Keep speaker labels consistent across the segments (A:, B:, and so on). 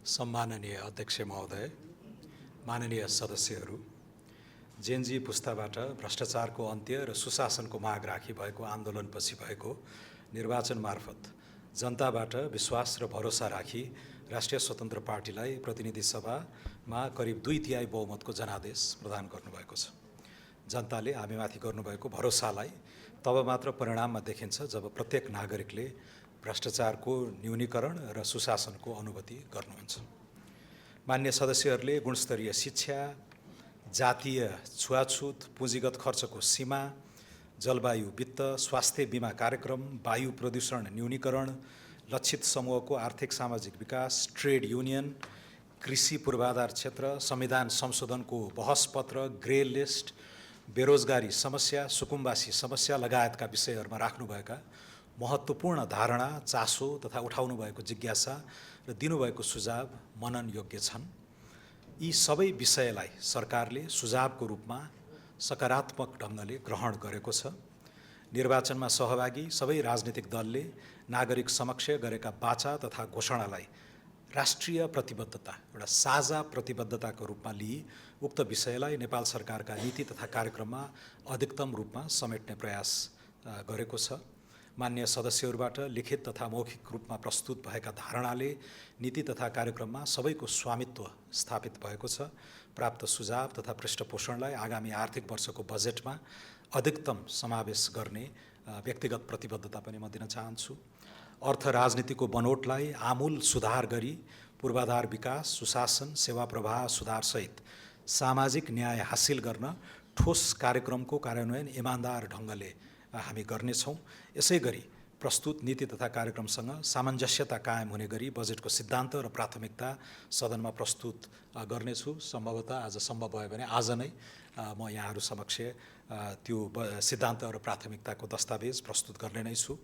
A: सम्माननीय अध्यक्ष महोदय, माननीय सदस्यहरू, जेनजी पुस्ताबाट भ्रष्टाचारको अन्त्य र सुशासनको माग राखी भएको आन्दोलनपछि भएको निर्वाचन मार्फत जनताबाट विश्वास र भरोसा राखी राष्ट्रिय स्वतन्त्र पार्टीलाई प्रतिनिधि सभामा करिब 2/3 बहुमतको जनादेश प्रदान गर्नुभएको छ। जनताले हामीमाथि गर्नुभएको भरोसालाई तब मात्र परिणाममा देखिन्छ जब प्रत्येक नागरिकले भ्रष्टाचारको न्यूनीकरण र सुशासनको अनुभूति गर्नुहुन्छ। मान्य सदस्यहरूले गुणस्तरीय शिक्षा, जातीय छुवाछुत, पुँजीगत खर्चको सीमा, जलवायु वित्त, स्वास्थ्य बीमा कार्यक्रम, वायु प्रदूषण न्यूनीकरण, लक्षित समूहको आर्थिक सामाजिक विकास, ट्रेड युनियन, कृषि पूर्वाधार क्षेत्र, संविधान संशोधनको बहसपत्र, ग्रे लिस्ट, बेरोजगारी समस्या, सुकुम्बासी समस्या लगायतका विषयहरूमा राख्नुभएका महत्त्वपूर्ण धारणा, चासो तथा उठाउनुभएको जिज्ञासा र दिनुभएको सुझाव मनन योग्य छन्। यी सबै विषयलाई सरकारले सुझावको रूपमा सकारात्मक ढङ्गले ग्रहण गरेको छ। निर्वाचनमा सहभागी सबै राजनीतिक दलले नागरिक समक्ष गरेका वाचा तथा घोषणालाई राष्ट्रिय प्रतिबद्धता, एउटा साझा प्रतिबद्धताको रूपमा लिई उक्त विषयलाई नेपाल सरकारका नीति तथा कार्यक्रममा अधिकतम रूपमा समेट्ने प्रयास गरेको छ। मान्य सदस्यहरूबाट लिखित तथा मौखिक रूपमा प्रस्तुत भएका धारणाले नीति तथा कार्यक्रममा सबैको स्वामित्व स्थापित भएको छ। प्राप्त सुझाव तथा पृष्ठपोषणलाई आगामी आर्थिक वर्षको बजेटमा अधिकतम समावेश गर्ने व्यक्तिगत प्रतिबद्धता पनि म दिन चाहन्छु। अर्थ राजनीतिको बनोटलाई आमूल सुधार गरी पूर्वाधार विकास, सुशासन, सेवा प्रवाह सुधारसहित सामाजिक न्याय हासिल गर्न ठोस कार्यक्रमको कार्यान्वयन इमानदार ढङ्गले हामी गर्नेछौँ। यसै गरी प्रस्तुत नीति तथा कार्यक्रमसँग सामञ्जस्यता कायम हुने गरी बजेटको सिद्धान्त र प्राथमिकता सदनमा प्रस्तुत गर्नेछु। सम्भवतः आज सम्भव भयो भने आज नै म यहाँहरू समक्ष त्यो सिद्धान्त र प्राथमिकताको दस्तावेज प्रस्तुत गर्ने नै छु।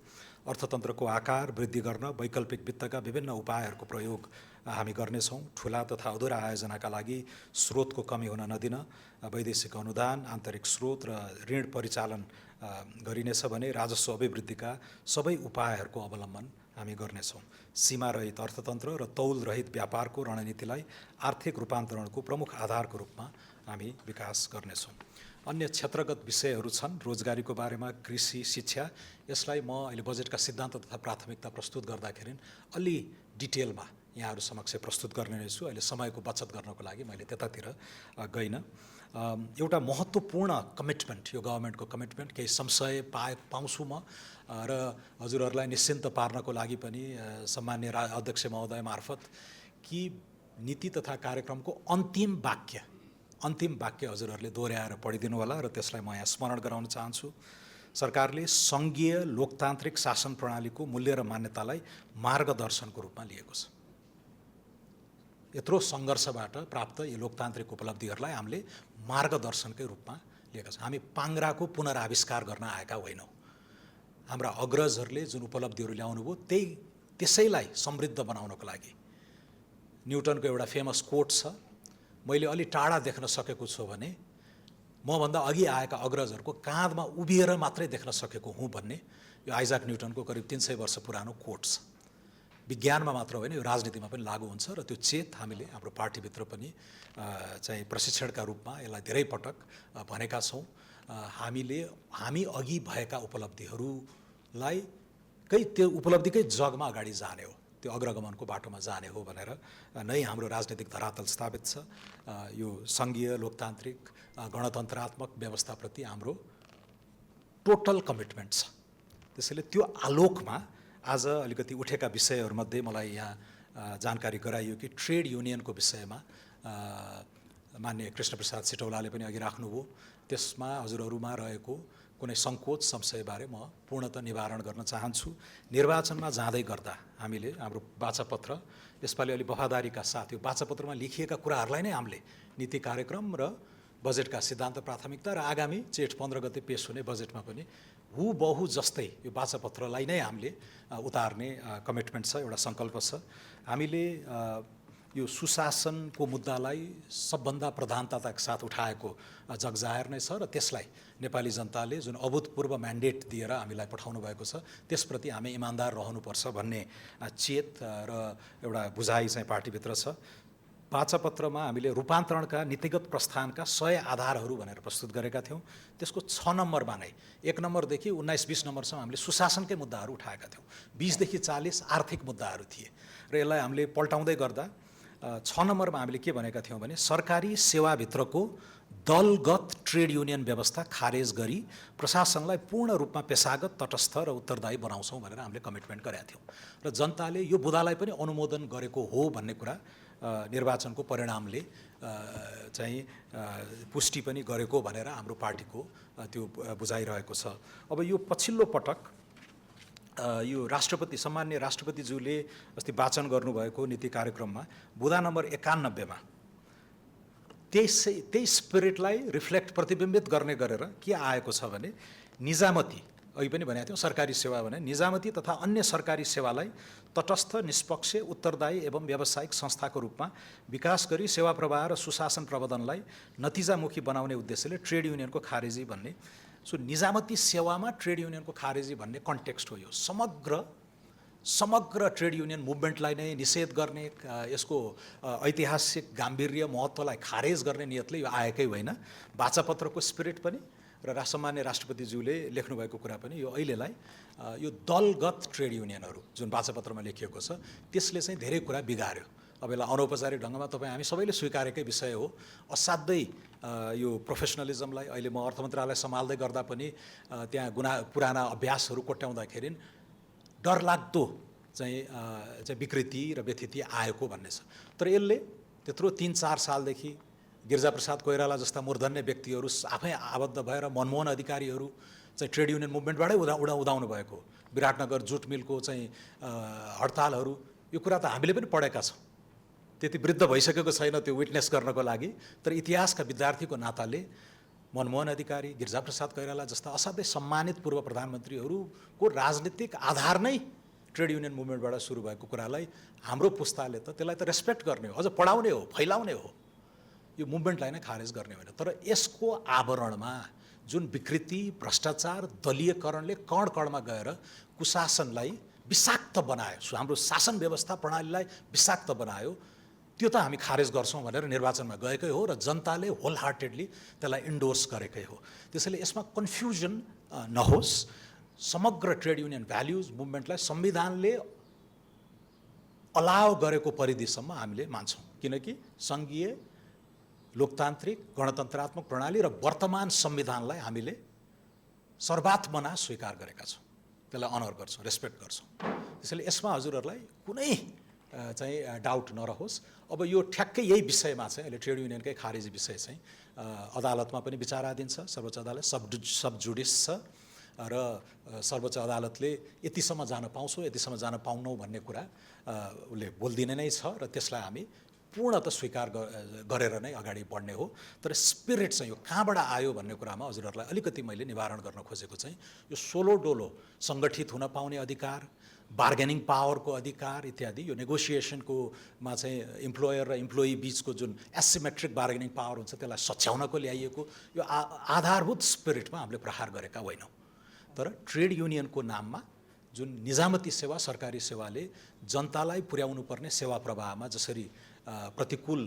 A: अर्थतन्त्रको आकार वृद्धि गर्न वैकल्पिक वित्तका विभिन्न उपायहरूको प्रयोग हामी गर्नेछौँ। ठुला तथा अधुरा आयोजनाका लागि स्रोतको कमी हुन नदिन वैदेशिक अनुदान, आन्तरिक स्रोत र ऋण परिचालन गरिनेछ भने राजस्व अभिवृद्धिका सबै उपायहरूको अवलम्बन हामी गर्नेछौँ। सीमारहित अर्थतन्त्र र तौलरहित व्यापारको रणनीतिलाई आर्थिक रूपान्तरणको प्रमुख आधारको रूपमा हामी विकास गर्नेछौँ। अन्य क्षेत्रगत विषयहरू छन्। रोजगारीको बारेमा, कृषि, शिक्षा, यसलाई म अहिले बजेटका सिद्धान्त तथा प्राथमिकता प्रस्तुत गर्दाखेरि अलि डिटेलमा यहाँहरू समक्ष प्रस्तुत गर्ने नै छु। अहिले समयको बचत गर्नको लागि मैले त्यतातिर गइनँ। एउटा महत्त्वपूर्ण कमिटमेन्ट, यो गभर्मेन्टको कमिटमेन्ट, केही संशय पाउँछु म र हजुरहरूलाई निश्चिन्त पार्नको लागि पनि सम्मान्य अध्यक्ष महोदय मार्फत कि नीति तथा कार्यक्रमको अन्तिम वाक्य हजुरहरूले दोहोऱ्याएर पढिदिनु होला र त्यसलाई म यहाँ स्मरण गराउन चाहन्छु। सरकारले सङ्घीय लोकतान्त्रिक शासन प्रणालीको मूल्य र मान्यतालाई मार्गदर्शनको रूपमा लिएको छ। यत्रो सङ्घर्षबाट प्राप्त यो लोकतान्त्रिक उपलब्धिहरूलाई हामीले मार्गदर्शनकै रूपमा लिएका छौँ। हामी पाङ्ग्राको पुनराविष्कार गर्न आएका होइनौँ। हाम्रा अग्रजहरूले जुन उपलब्धिहरू ल्याउनुभयो त्यसैलाई समृद्ध बनाउनको लागि न्युटनको एउटा फेमस कोट छ, मैले अलि टाढा देख्न सकेको छु भने मभन्दा अघि आएका अग्रजहरूको काँधमा उभिएर मात्रै देख्न सकेको हुँ भन्ने यो आइजाक न्युटनको करिब 300 वर्ष पुरानो कोट छ। विज्ञानमा मात्र होइन, यो राजनीतिमा पनि लागू हुन्छ र त्यो चेत हामीले हाम्रो पार्टीभित्र पनि चाहिँ प्रशिक्षणका रूपमा यसलाई धेरै पटक भनेका छौँ। हामी अघि भएका उपलब्धिहरूलाई त्यो उपलब्धिकै जगमा अगाडि जाने हो, त्यो अग्रगमनको बाटोमा जाने हो भनेर नै हाम्रो राजनीतिक धरातल स्थापित छ। यो सङ्घीय लोकतान्त्रिक गणतन्त्रात्मक व्यवस्थाप्रति हाम्रो टोटल कमिटमेन्ट छ। त्यसैले त्यो आलोकमा आज अलिकति उठेका विषयहरूमध्ये मलाई यहाँ जानकारी गराइयो कि ट्रेड युनियनको विषयमा मान्य कृष्णप्रसाद सिटौलाले पनि अघि राख्नुभयो। त्यसमा हजुरहरूमा रहेको कुनै सङ्कोच संशयबारे म पूर्णतः निवारण गर्न चाहन्छु। निर्वाचनमा जाँदै गर्दा हामीले हाम्रो वाचापत्र यसपालि अलि वफादारीका साथ यो वाचापत्रमा लेखिएका कुराहरूलाई नै हामीले नीति कार्यक्रम र बजेटका सिद्धान्त प्राथमिकता र आगामी जेठ 15 गते पेश हुने बजेटमा पनि हुबहु जस्तै यो वाचापत्रलाई नै हामीले उतार्ने कमिटमेन्ट छ, एउटा सङ्कल्प छ। हामीले यो सुशासनको मुद्दालाई सबभन्दा प्रधानताका साथ उठाएको जगजाहेर नै छ र त्यसलाई नेपाली जनताले जुन अभूतपूर्व म्यान्डेट दिएर हामीलाई पठाउनु भएको छ त्यसप्रति हामी इमान्दार रहनुपर्छ भन्ने चेत र एउटा बुझाइ चाहिँ पार्टीभित्र छ। वाचापत्रमा हामीले रूपान्तरणका नीतिगत प्रस्थानका 100 आधारहरू भनेर प्रस्तुत गरेका थियौँ। त्यसको 6 नम्बरमा नै 1 नम्बरदेखि 19-20 नम्बरसम्म हामीले सुशासनकै मुद्दाहरू उठाएका थियौँ। 20देखि 40 आर्थिक मुद्दाहरू थिए र यसलाई हामीले पल्टाउँदै गर्दा 6 नम्बरमा हामीले के भनेका थियौँ भने सरकारी सेवाभित्रको दलगत ट्रेड युनियन व्यवस्था खारेज गरी प्रशासनलाई पूर्ण रूपमा पेशागत, तटस्थ र उत्तरदायी बनाउँछौँ भनेर हामीले कमिटमेन्ट गरेका थियौँ र जनताले यो बुदालाई पनि अनुमोदन गरेको हो भन्ने कुरा निर्वाचनको परिणामले चाहिँ पुष्टि पनि गरेको भनेर हाम्रो पार्टीको त्यो बुझाइरहेको छ। अब यो पछिल्लो पटक यो राष्ट्रपति सम्माननीय राष्ट्रपतिज्यूले अस्ति वाचन गर्नुभएको नीति कार्यक्रममा बुदा नम्बर 91 मा त्यही स्पिरिटलाई रिफ्लेक्ट प्रतिबिम्बित गर्ने गरेर के आएको छ भने निजामती, अघि पनि भनेको थियौँ सरकारी सेवा भने निजामती तथा अन्य सरकारी सेवालाई तटस्थ, निष्पक्ष, उत्तरदायी एवं व्यावसायिक संस्थाको रूपमा विकास गरी सेवा प्रवाह र सुशासन प्रबन्धनलाई नतिजामुखी बनाउने उद्देश्यले ट्रेड युनियनको खारेजी भन्ने, सो निजामती सेवामा ट्रेड युनियनको खारेजी भन्ने कन्टेक्स्ट हो। यो समग्र ट्रेड युनियन मुभमेन्टलाई नै निषेध गर्ने, यसको ऐतिहासिक गाम्भीर्य महत्त्वलाई खारेज गर्ने नियतले यो आएकै होइन। वाचापत्रको स्पिरिट पनि र सम्मान्य राष्ट्रपतिज्यूले लेख्नुभएको कुरा पनि यो अहिलेलाई यो दलगत ट्रेड युनियनहरू जुन वाचापत्रमा लेखिएको छ त्यसले चाहिँ धेरै कुरा बिगार्यो। अब यसलाई अनौपचारिक ढङ्गमा तपाईँ हामी सबैले स्वीकारेकै विषय हो। असाध्यै यो प्रोफेसनलिजमलाई अहिले म अर्थ मन्त्रालय सम्हाल्दै गर्दा पनि त्यहाँ पुराना अभ्यासहरू कोट्याउँदाखेरि डरलाग्दो चाहिँ विकृति र व्यथिति आएको भन्ने छ। तर यसले त्यत्रो 3-4 सालदेखि गिरिजाप्रसाद कोइराला जस्ता मूर्धन्य व्यक्तिहरू आफै आबद्ध भएर मनमोहन अधिकारीहरू चाहिँ ट्रेड युनियन मुभमेन्टबाटै उदाउनु भएको, विराटनगर जुट मिलको चाहिँ हडतालहरू, यो कुरा त हामीले पनि पढेका छौँ। त्यति वृद्ध भइसकेको छैन त्यो विटनेस गर्नको लागि, तर इतिहासका विद्यार्थीको नाताले मनमोहन अधिकारी, गिरिजाप्रसाद कोइराला जस्ता असाध्यै सम्मानित पूर्व प्रधानमन्त्रीहरूको राजनीतिक आधार नै ट्रेड युनियन मुभमेन्टबाट सुरु भएको कुरालाई हाम्रो पुस्ताले त त्यसलाई त रेस्पेक्ट गर्ने हो, अझ पढाउने हो, फैलाउने हो, यो मुभमेन्टलाई नै खारेज गर्ने होइन। तर यसको आवरणमा जुन विकृति, भ्रष्टाचार, दलीयकरणले कण कणमा गएर कुशासनलाई विषाक्त बनायो, हाम्रो शासन व्यवस्था प्रणालीलाई विषाक्त बनायो, त्यो त हामी खारेज गर्छौँ भनेर निर्वाचनमा गएकै हो र जनताले होल हार्टेडली त्यसलाई इन्डोर्स गरेकै हो। त्यसैले यसमा कन्फ्युजन नहोस्। समग्र ट्रेड युनियन भ्याल्युज मुभमेन्टलाई संविधानले अलाउ गरेको परिधिसम्म हामीले मान्छौँ, किनकि सङ्घीय लोकतान्त्रिक गणतन्त्रात्मक प्रणाली र वर्तमान संविधानलाई हामीले सर्वात्मना स्वीकार गरेका छौँ, त्यसलाई अनर गर्छौँ, रेस्पेक्ट गर्छौँ। त्यसैले यसमा हजुरहरूलाई कुनै चाहिँ डाउट नरहोस्। अब यो ठ्याक्कै यही विषयमा चाहिँ अहिले ट्रेड युनियनकै खारेजी विषय चाहिँ अदालतमा पनि विचाराधीन छ। सर्वोच्च अदालत सब जुडिस छ र सर्वोच्च अदालतले यतिसम्म जान पाउँछौँ, यतिसम्म जान पाउनौँ भन्ने कुरा उसले बोलिदिने नै छ र त्यसलाई हामी पूर्णतः स्वीकार गरेर नै अगाडि बढ्ने हो। तर स्पिरिट चाहिँ यो कहाँबाट आयो भन्ने कुरामा हजुरहरूलाई अलिकति मैले निवारण गर्न खोजेको चाहिँ यो सोलो डोलो सङ्गठित हुन पाउने अधिकार, बार्गेनिङ पावरको अधिकार इत्यादि, यो नेगोसिएसनकोमा चाहिँ इम्प्लोयर र इम्प्लोइ बिचको जुन एसिमेट्रिक बार्गेनिङ पावर हुन्छ त्यसलाई सच्याउनको ल्याइएको यो आधारभूत स्पिरिटमा हामीले प्रहार गरेका होइनौँ। तर ट्रेड युनियनको नाममा जुन निजामती सेवा, सरकारी सेवाले जनतालाई पुर्याउनु पर्ने सेवा प्रवाहमा जसरी प्रतिकूल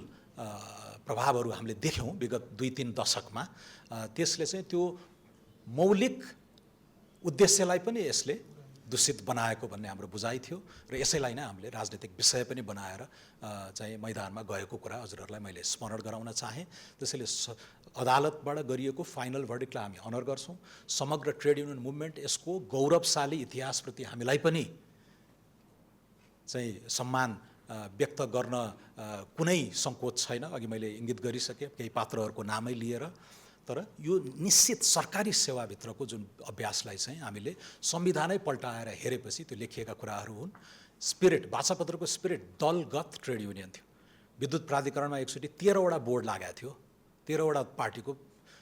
A: प्रभावहरू हामीले देख्यौँ विगत 2-3 दशकमा, त्यसले चाहिँ त्यो मौलिक उद्देश्यलाई पनि यसले दूषित बनाएको भन्ने हाम्रो बुझाइ थियो र यसैलाई नै हामीले राजनीतिक विषय पनि बनाएर चाहिँ मैदानमा गएको कुरा हजुरहरूलाई मैले स्मरण गराउन चाहेँ। त्यसैले अदालतबाट गरिएको फाइनल भर्डिक्टलाई हामी अनर गर्छौँ। समग्र ट्रेड युनियन मुभमेन्ट यसको गौरवशाली इतिहासप्रति हामीलाई पनि चाहिँ सम्मान व्यक्त गर्न कुनै सङ्कोच छैन। अघि मैले इङ्गित गरिसकेँ केही पात्रहरूको नामै लिएर। तर यो निश्चित सरकारी सेवाभित्रको जुन अभ्यासलाई चाहिँ हामीले संविधानै पल्टाएर हेरेपछि त्यो लेखिएका कुराहरू हुन्। स्पिरिट, वाचापत्रको स्पिरिट दलगत ट्रेड युनियन थियो। विद्युत प्राधिकरणमा एकचोटि 13वटा बोर्ड लागेको थियो, 13वटा पार्टीको,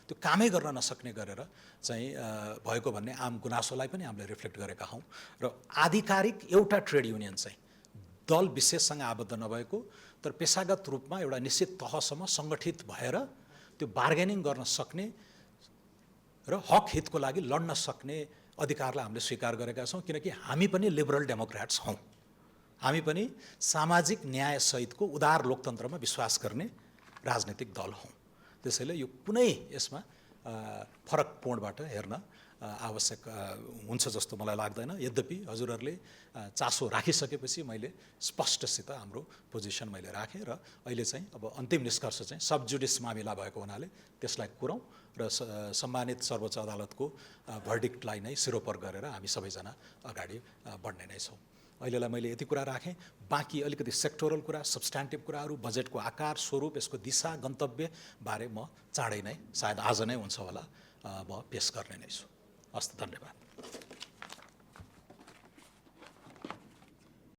A: त्यो कामै गर्न नसक्ने गरेर चाहिँ भएको भन्ने आम गुनासोलाई पनि हामीले रिफ्लेक्ट गरेका हौँ। र आधिकारिक एउटा ट्रेड युनियन चाहिँ दल विशेषसँग आबद्ध नभएको तर पेशागत रूपमा एउटा निश्चित तहसम्म सङ्गठित भएर त्यो बार्गेनिङ गर्न सक्ने र हक हितको लागि लड्न सक्ने अधिकारलाई हामीले स्वीकार गरेका छौँ, किनकि हामी पनि लिबरल डेमोक्रेट्स हौँ। हामी पनि सामाजिक न्यायसहितको उदार लोकतन्त्रमा विश्वास गर्ने राजनीतिक दल हौँ। त्यसैले यो कुनै यसमा फरक कोणबाट हेर्न आवश्यक हुन्छ जस्तो मलाई लाग्दैन। यद्यपि हजुरहरूले चासो राखिसकेपछि मैले स्पष्टसित हाम्रो पोजिसन मैले राखेँ र अहिले चाहिँ अब अन्तिम निष्कर्ष चाहिँ सब जुडिस मामिला भएको हुनाले त्यसलाई कुरौँ र सम्मानित सर्वोच्च अदालतको भर्डिक्टलाई नै सिरोपर गरेर हामी सबैजना अगाडि बढ्ने नै छौँ। अहिलेलाई मैले यति कुरा राखेँ। बाँकी अलिकति सेक्टोरल कुरा, सब्स्ट्यान्टिभ कुराहरू, बजेटको आकार, स्वरूप, यसको दिशा, गन्तव्य बारे म चाँडै नै, सायद आज नै हुन्छ होला, म पेश गर्ने नै छु। हस्, धन्यवाद।